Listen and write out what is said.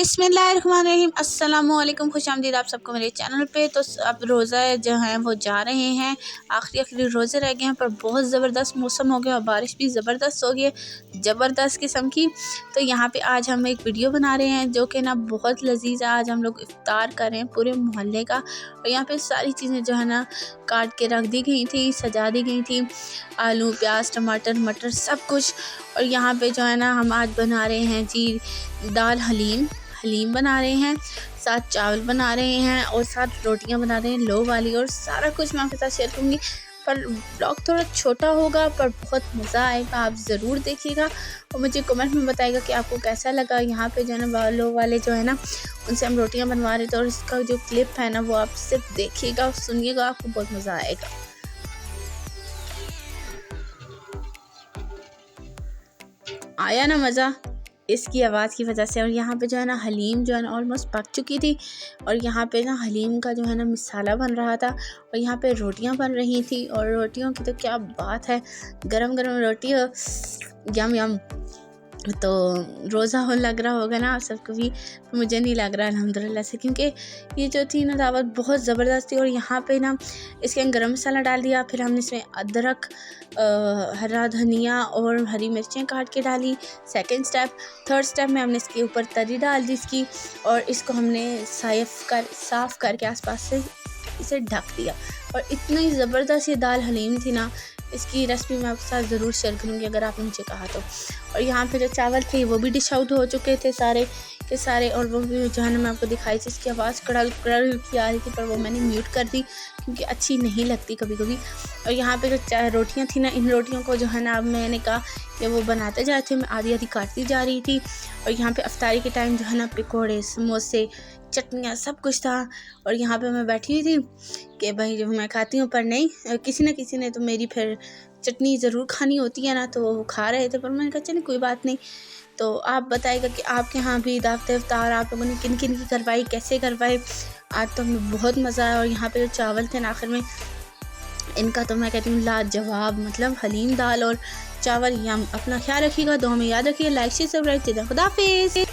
बिस्मिल्लाहिर्रहमानिर्रहीम अस्सलामुअलैकुम, खुशामदीद आप सबको मेरे चैनल पे। तो अब रोज़ा जो हैं वो जा रहे हैं, आखिरी रोज़े रह गए हैं, पर बहुत ज़बरदस्त मौसम हो गया और बारिश भी ज़बरदस्त हो गई है, ज़बरदस्त किस्म की। तो यहाँ पे आज हम एक वीडियो बना रहे हैं जो कि ना बहुत लजीज है। आज हम लोग इफ्तार कर रहे हैं पूरे मोहल्ले का, और यहाँ पे सारी चीज़ें जो है ना काट के रख दी गई थी, सजा दी गई थी, आलू प्याज टमाटर मटर सब कुछ। और यहाँ पे जो है ना हम आज बना रहे हैं जी दाल हलीम बना रहे हैं, साथ चावल बना रहे हैं और साथ रोटियां बना रहे हैं लो वाली, और सारा कुछ मैं आपके साथ शेयर करूँगी। पर ब्लॉग थोड़ा छोटा होगा पर बहुत मज़ा आएगा, आप ज़रूर देखिएगा और मुझे कमेंट में बताइएगा कि आपको कैसा लगा। यहाँ पे जो है ना लो वाले जो है ना उनसे हम रोटियां बनवा रहे थे, और इसका जो क्लिप है ना वो आप सिर्फ देखिएगा और सुनिएगा, आपको बहुत मज़ा आएगा। आया ना मज़ा इसकी आवाज़ की वजह से। और यहाँ पे जो है ना हलीम जो है ना ऑलमोस्ट पक चुकी थी, और यहाँ पे ना हलीम का जो है ना मसाला बन रहा था, और यहाँ पे रोटियां बन रही थी। और रोटियों की तो क्या बात है, गरम गरम रोटी यम यम। तो रोज़ा हो लग रहा होगा ना आप सबको भी, मुझे नहीं लग रहा अल्हम्दुलिल्लाह से, क्योंकि ये जो थी ना दावत बहुत ज़बरदस्त थी। और यहाँ पे ना इसके अंदर गरम मसाला डाल दिया, फिर हमने इसमें अदरक हरा धनिया और हरी मिर्चें काट के डाली, सेकंड स्टेप। थर्ड स्टेप में हमने इसके ऊपर तरी डाल दी इसकी, और इसको हमने साफ़ करके आसपास से इसे ढक दिया। और इतनी ज़बरदस्त ये दाल हलीम थी ना, इसकी रेसिपी मैं आपके साथ ज़रूर शेयर करूँगी अगर आपने मुझे कहा तो। और यहाँ पे जो चावल थे वो भी डिश आउट हो चुके थे सारे के सारे, और वो भी जो है ना मैं आपको दिखाई थी, इसकी आवाज़ कड़ल कड़ल की आ रही थी, पर वो मैंने म्यूट कर दी क्योंकि अच्छी नहीं लगती कभी कभी। और यहाँ पे जो रोटियाँ थी ना, इन रोटियों को जो है ना अब मैंने कहा कि वो बनाते जा रहे थे, मैं आधी आधी काटती जा रही थी। और यहाँ पे अफ्तारी के टाइम जो है ना पकौड़े समोसे चटनियाँ सब कुछ था। और यहाँ पे मैं बैठी हुई थी कि भाई जब मैं खाती हूँ, पर नहीं किसी न किसी ने तो मेरी फिर चटनी ज़रूर खानी होती है ना, तो वो खा रहे थे, पर मैंने कहा चलिए कोई बात नहीं। तो आप बताइएगा कि आपके यहाँ भी दावत इफ्तार आप लोगों ने किन किन की करवाई, कैसे करवाए। आज तो हमें बहुत मज़ा आया। और यहाँ पे जो चावल थे ना आखिर में, इनका तो मैं कहती हूँ लाजवाब, मतलब हलीम दाल और चावल। यम। अपना ख्याल रखिएगा, तो हमें याद रखिएगा, लाइक शेयर सब्सक्राइब कीजिएगा। खुदा हाफिज़।